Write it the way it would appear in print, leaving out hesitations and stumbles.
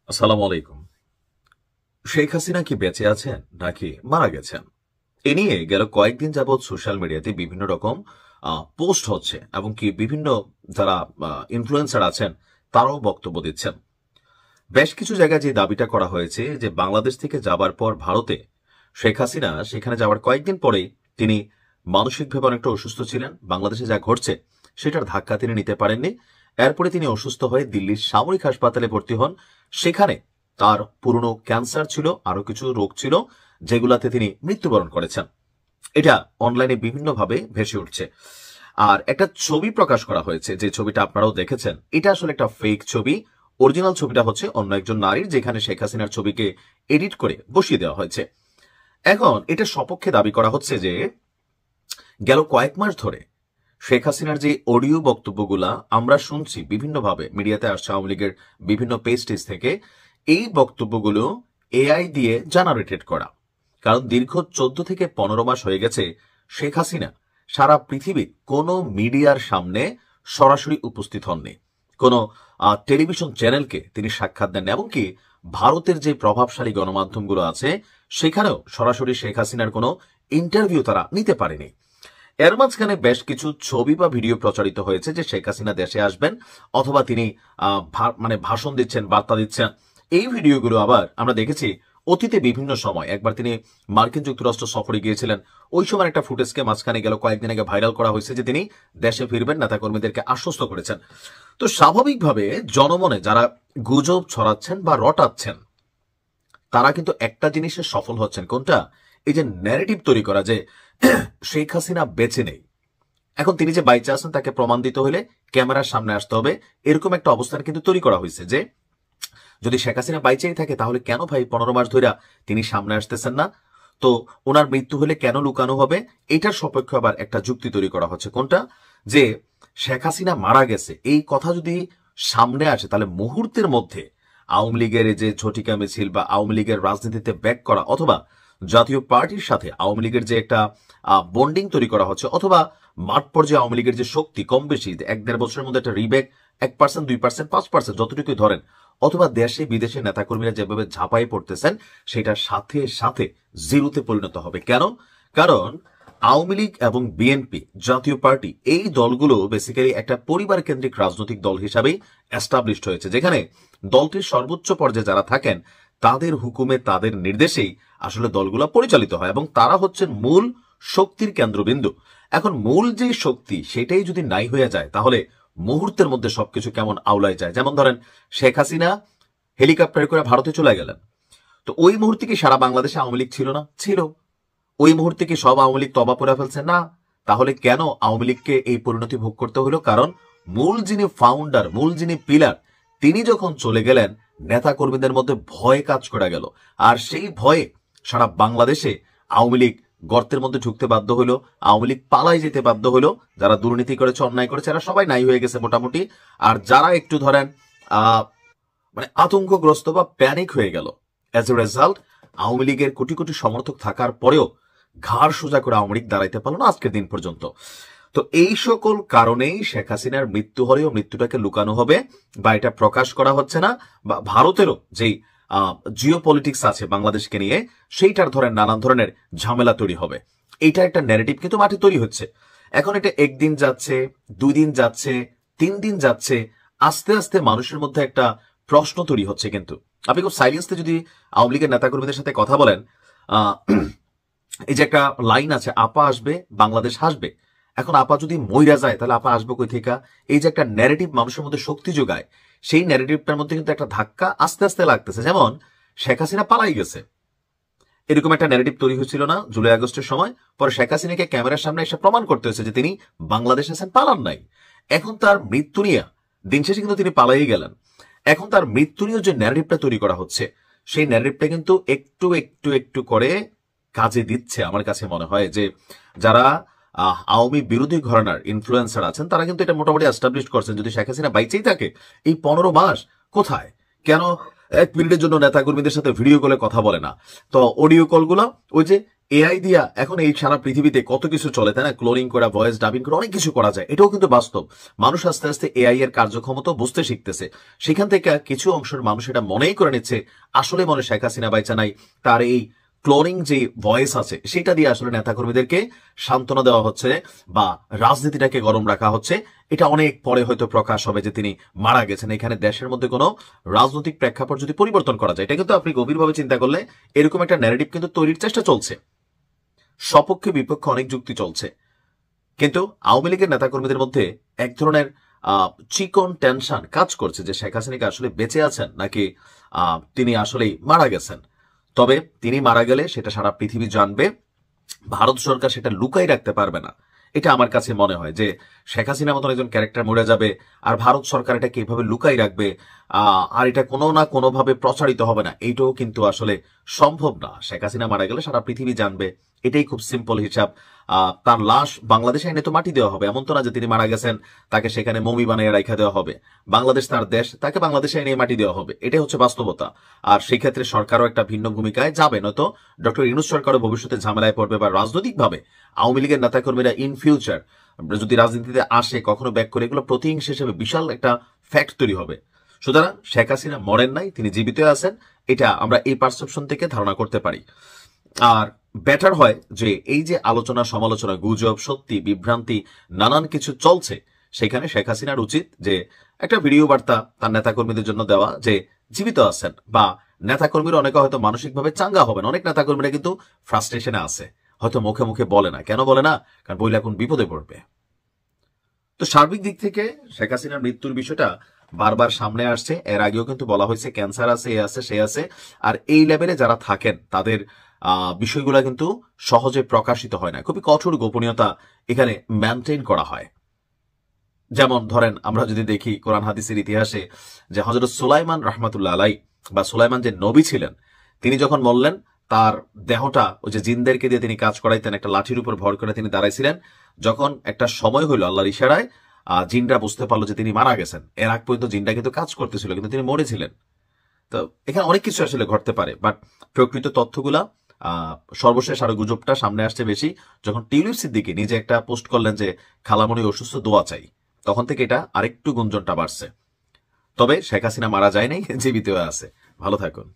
আসসালামু আলাইকুম। শেখ হাসিনা কি বেঁচে আছেন নাকি মারা গেছেন? এ নিয়ে গেল কয়েকদিন যাবৎ সোশ্যাল মিডিয়াতে বিভিন্ন রকম পোস্ট হচ্ছে এবং কি বিভিন্ন যারা ইনফ্লুয়েন্সার আছেন তারাও বক্তব্য দিচ্ছেন। বেশ কিছু জায়গায় যে দাবিটা করা হয়েছে যে বাংলাদেশ থেকে যাবার পর ভারতে শেখ হাসিনা সেখানে যাওয়ার কয়েকদিন পরেই তিনি মানসিকভাবে অনেকটা অসুস্থ ছিলেন। বাংলাদেশে যা ঘটছে সেটার ধাক্কা তিনি নিতে পারেননি। এরপরে তিনি অসুস্থ হয়ে দিল্লির সামরিক হাসপাতালে ভর্তি হন। সেখানে তার পুরনো ক্যান্সার ছিল, আরো কিছু রোগ ছিল যেগুলাতে তিনি মৃত্যুবরণ করেছেন। এটা অনলাইনে বিভিন্নভাবে ভেসে উঠছে। আর একটা ছবি প্রকাশ করা হয়েছে, যে ছবিটা আপনারাও দেখেছেন। এটা আসলে একটা ফেক ছবি। অরিজিনাল ছবিটা হচ্ছে অন্য একজন নারীর, যেখানে শেখ হাসিনার ছবিকে এডিট করে বসিয়ে দেওয়া হয়েছে। এখন এটা সপক্ষে দাবি করা হচ্ছে যে গেল কয়েক মাস ধরে শেখ হাসিনার যে অডিও বক্তব্যগুলা আমরা শুনছি বিভিন্নভাবে মিডিয়াতে আসছে, আওয়ামী লীগের বিভিন্ন পেজটেজ থেকে, এই বক্তব্যগুলো এআই দিয়ে জেনারেটেড করা। কারণ দীর্ঘ 14 থেকে 15 মাস হয়ে গেছে শেখ হাসিনা সারা পৃথিবীর কোনো মিডিয়ার সামনে সরাসরি উপস্থিত হননি। কোনো টেলিভিশন চ্যানেলকে তিনি সাক্ষাৎ দেন, এমনকি ভারতের যে প্রভাবশালী গণমাধ্যমগুলো আছে সেখানেও সরাসরি শেখ হাসিনার কোনো ইন্টারভিউ তারা নিতে পারেনি। এর মাঝখানে বেশ কিছু ছবি বা ভিডিও প্রচারিত হয়েছে যে শেখ হাসিনা দেশে আসবেন অথবা তিনি ভাষণ দিচ্ছেন, বার্তা দিচ্ছেন। এই ভিডিওগুলো আবার আমরা দেখেছি অতীতে বিভিন্ন সময়। একবার তিনি মার্কিন যুক্তরাষ্ট্র সফরে গিয়েছিলেন, ওই সময় একটা ফুটেজকে মাঝখানে গেল কয়েকদিন আগে ভাইরাল করা হয়েছে যে তিনি দেশে ফিরবেন, নেতাকর্মীদেরকে আশ্বস্ত করেছেন। তো স্বাভাবিকভাবে জনমনে যারা গুজব ছড়াচ্ছেন বা রটাচ্ছেন তারা কিন্তু একটা জিনিসে সফল হচ্ছেন। কোনটা? এই যে ন্যারেটিভ তৈরি করা যে শেখ হাসিনা বেঁচে নেই, এখন তিনি যে বাইচে আছেন তাকে প্রমাণ দিতে হলে ক্যামেরার সামনে আসতে হবে। এরকম একটা অবস্থান কিন্তু তৈরি করা হয়েছে যে যদি শেখ হাসিনা বাইচেই থাকে তাহলে কেন ভাই 15 মাস ধরে তিনি সামনে আসতেছেন না? তো ওনার মৃত্যু হলে কেন লুকানো হবে? এটার সপক্ষে আবার একটা যুক্তি তৈরি করা হচ্ছে। কোনটা? যে শেখ হাসিনা মারা গেছে এই কথা যদি সামনে আসে তাহলে মুহূর্তের মধ্যে আওয়ামী লীগের যে ঝটিকা মিছিল বা আওয়ামী লীগের রাজনীতিতে ব্যাক করা, অথবা জাতীয় পার্টির সাথে আওয়ামী লীগের যে একটা বন্ডিং তৈরি করা হচ্ছে, অথবা মাঠ পর্যায়ে আওয়ামী লীগের যে শক্তি কম বেশি 1-1.5 বছরের মধ্যে একটা রিব্যাক 1%, 2%, 5% যতটুকুই ধরেন, অথবা দেশে বিদেশে নেতাকর্মীরা যেভাবে ঝাঁপাই পড়তেছেন সেটার সাথে সাথে জিরোতে পরিণত হবে। কেন? কারণ আওয়ামী লীগ এবং বিএনপি জাতীয় পার্টি এই দলগুলো বেসিক্যালি একটা পরিবার কেন্দ্রিক রাজনৈতিক দল হিসাবেই এস্টাবলিশড হয়েছে, যেখানে দলটির সর্বোচ্চ পর্যায়ে যারা থাকেন তাদের হুকুমে তাদের নির্দেশেই আসলে দলগুলো পরিচালিত হয় এবং তারা হচ্ছেন মূল শক্তির কেন্দ্রবিন্দু। এখন মূল যে শক্তি সেটাই যদি নাই হয়ে যায় তাহলে মুহূর্তের মধ্যে সবকিছু কেমন আউলায় যায়। যেমন ধরেন শেখ হাসিনা হেলিকপ্টারে করে ভারতে চলে গেলেন, তো ওই মুহূর্তে কি সারা বাংলাদেশে আওয়ামী লীগ ছিল না? ছিল। ওই মুহূর্তে কি সব আওয়ামী লীগ তবা পড়ে ফেলছে? না। তাহলে কেন আওয়ামী লীগকে এই পরিণতি ভোগ করতে হলো? কারণ মূল যিনি ফাউন্ডার, মূল যিনি পিলার, তিনি যখন চলে গেলেন নেতা কর্মীদের মধ্যে ভয় কাজ করে গেল। আর সেই ভয়ে সারা বাংলাদেশে আওয়ামী লীগ গর্তের মধ্যে ঢুকতে বাধ্য হলো, আওয়ামী লীগ পালাই যেতে বাধ্য হলো। যারা দুর্নীতি করেছে, অন্যায় করেছে, এরা সবাই নাই হয়ে গেছে মোটামুটি। আর যারা একটু ধরেন আতঙ্কগ্রস্ত বা প্যানিক হয়ে গেল, অ্যাজ এ রেজাল্ট আওয়ামী লীগের কোটি কোটি সমর্থক থাকার পরেও ঘাড় সোজা করে আওয়ামী লীগ দাঁড়াইতে পারলো না আজকের দিন পর্যন্ত। তো এই সকল কারণেই শেখ হাসিনার মৃত্যু হলেও মৃত্যুটাকে লুকানো হবে বা এটা প্রকাশ করা হচ্ছে না, বা ভারতেরও যেই জিও পলিটিক্স আছে বাংলাদেশকে নিয়ে সেইটার ধরেন নানান ধরনের ঝামেলা তৈরি হবে। এইটা একটা ন্যারেটিভ কিন্তু মাঠে তৈরি হচ্ছে। এখন এটা একদিন যাচ্ছে, 2 দিন যাচ্ছে, 3 দিন যাচ্ছে, আস্তে আস্তে মানুষের মধ্যে একটা প্রশ্ন তৈরি হচ্ছে। কিন্তু আপনি খুব সাইলেন্সে যদি আওয়ামী লীগের নেতাকর্মীদের সাথে কথা বলেন, এই যে একটা লাইন আছে, আপা আসবে বাংলাদেশ হাসবে। এখন আপা যদি মইরা যায় তাহলে আপা আসবে কই থেকে? এই যে একটা ন্যারেটিভ মানুষের মধ্যে শক্তি যোগায়, সেই ন্যারেটিভটার মধ্যে কিন্তু একটা ধাক্কা আস্তে আস্তে লাগতেছে। যেমন শেখ হাসিনা পালাই গেছে, এরকম একটা ন্যারেটিভ তৈরি হয়েছিল না জুলাই আগস্টের সময়? পরে শেখ হাসিনাকে ক্যামেরার সামনে এসে প্রমাণ করতে হয়েছে যে তিনি বাংলাদেশ আছেন, পালান নাই। এখন তার মৃত্যু নিয়ে দিন শেষে কিন্তু তিনি পালাই গেলেন। এখন তার মৃত্যু নিয়ে যে ন্যারেটিভটা তৈরি করা হচ্ছে সেই ন্যারেটিভটা কিন্তু একটু একটু একটু করে কাজে দিচ্ছে। আমার কাছে মনে হয় যে যারা আওয়ামী বিরোধী ঘরানার ইনফ্লুয়েন্সার আছেন তারা কিন্তু এটা মোটামুটি এস্টাবলিশ করছেন। যদি শেখ হাসিনা বাইচেই থাকে এই 15 মাস কোথায়, কেন 1 মিনিটের জন্য নেতাকর্মীদের সাথে ভিডিও কলে কথা বলে না? তো অডিও কলগুলো ওই যে এআই দিয়া এখন এই সারা পৃথিবীতে কত কিছু চলে, তাই না? ক্লোনিং করা, ভয়েস ডাবিং করে অনেক কিছু করা যায়, এটাও কিন্তু বাস্তব। মানুষ আস্তে আস্তে এআই এর কার্যক্ষমতা বুঝতে শিখতেছে। সেখান থেকে কিছু অংশের মানুষ এটা মনেই করে নিচ্ছে আসলে মনে শেখ হাসিনা বাইচা নাই, তার এই ক্লোনিং যে ভয়েস আছে সেটা দিয়ে আসলে নেতাকর্মীদেরকে সান্ত্বনা দেওয়া হচ্ছে বা রাজনীতিটাকে গরম রাখা হচ্ছে। এটা অনেক পরে হয়তো প্রকাশ হবে যে তিনি মারা গেছেন। এখানে দেশের মধ্যে কোনো রাজনৈতিক প্রেক্ষাপট যদি পরিবর্তন করা যায়, এটা কিন্তু আপনি গভীরভাবে চিন্তা করলে এরকম একটা ন্যারেটিভ কিন্তু তৈরির চেষ্টা চলছে। সপক্ষে বিপক্ষে অনেক যুক্তি চলছে, কিন্তু আওয়ামী লীগের নেতাকর্মীদের মধ্যে এক ধরনের চিকন টেনশন কাজ করছে যে শেখ হাসিনা আসলে বেঁচে আছেন নাকি তিনি আসলেই মারা গেছেন। তবে তিনি মারা গেলে সেটা সারা পৃথিবী জানবে, ভারত সরকার সেটা লুকাই রাখতে পারবে না। এটা আমার কাছে মনে হয় যে শেখ হাসিনার মতন একজন ক্যারেক্টার মরে যাবে আর ভারত সরকার এটাকে এইভাবে লুকাই রাখবে আর এটা কোনো না কোনোভাবে প্রচারিত হবে না, এইটাও কিন্তু আসলে সম্ভব না। শেখ হাসিনা মারা গেলে সারা পৃথিবী জানবে, এটাই খুব সিম্পল হিসাব। তার লাশ বাংলাদেশে এনে তো মাটি দেওয়া হবে, এমন তো না যে তিনি মারা গেছেন তাকে সেখানে মমি বানিয়ে রাখা দেওয়া হবে। বাংলাদেশ তার দেশ, তাকে বাংলাদেশে এনে মাটি দেওয়া হবে, এটাই হচ্ছে বাস্তবতা। আর সেই ক্ষেত্রে সরকারও একটা ভিন্ন ভূমিকায় যাবে, নয়তো ডক্টর ইউনূস সরকারও ভবিষ্যতে ঝামেলায় পড়বে বা রাজনৈতিকভাবে আওয়ামী লীগের নেতাকর্মীরা ইন ফিউচার যদি রাজনীতিতে আসে কখনো ব্যাক করে, এগুলো প্রতিহিংসা হিসেবে বিশাল একটা ফ্যাক্ট তৈরি হবে। সুতরাং শেখ হাসিনা মরেন নাই, তিনি জীবিত আছেন, এটা আমরা এই পারসেপশন থেকে ধারণা করতে পারি। আর বেটার হয় যে এই যে আলোচনা সমালোচনা, গুজব, সত্যি, বিভ্রান্তি, নানান কিছু চলছে, সেখানে শেখ হাসিনার উচিত যে একটা ভিডিও বার্তা তার নেতাকর্মীদের জন্য দেওয়া যে জীবিত আছেন, বা নেতাকর্মীরা অনেকে হয়তো মানসিকভাবে চাঙ্গা হবেন। অনেক নেতাকর্মীরা কিন্তু ফ্রাস্ট্রেশনে আছে, হয়তো মুখে মুখে বলে না। কেন বলে না? কারণ বইলে এখন বিপদে পড়বে। তো সার্বিক দিক থেকে শেখ হাসিনার মৃত্যুর বিষয়টা বারবার সামনে আসছে। এর আগেও কিন্তু বলা হয়েছে ক্যান্সার আছে, এ আছে, সে আছে। আর এই লেভেলে যারা থাকেন তাদের বিষয়গুলো কিন্তু সহজে প্রকাশিত হয় না, খুবই কঠোর গোপনীয়তা এখানে মেনটেন করা হয়। যেমন ধরেন আমরা যদি দেখি কোরআন হাদিসের ইতিহাসে যে হযরত সুলাইমান রাহমাতুল্লাহ আলাই বা সুলাইমান যে নবী ছিলেন, তিনি যখন মরলেন তার দেহটা ওই যে জিনদেরকে দিয়ে তিনি কাজ করাইতেন, একটা লাঠির উপর ভর করে তিনি দাঁড়াইছিলেন। যখন একটা সময় হইল আল্লাহর ইশারায় জিনরা বুঝতে পারলো যে তিনি মারা গেছেন, এর আগ পর্যন্ত জিনটা কিন্তু কাজ করতেছিল, কিন্তু তিনি মরেছিলেন। তো এখানে অনেক কিছু আসলে ঘটতে পারে, বাট প্রকৃত তথ্যগুলা সর্বশেষ আরো গুজবটা সামনে আসছে বেশি যখন টিউলিপ সিদ্দিকী নিজে একটা পোস্ট করলেন যে খালামণি অসুস্থ, দোয়া চাই, তখন থেকে এটা আরেকটু গুঞ্জনটা বাড়ছে। তবে শেখ হাসিনা মারা যায় নাই, জীবিত আছে। ভালো থাকুন।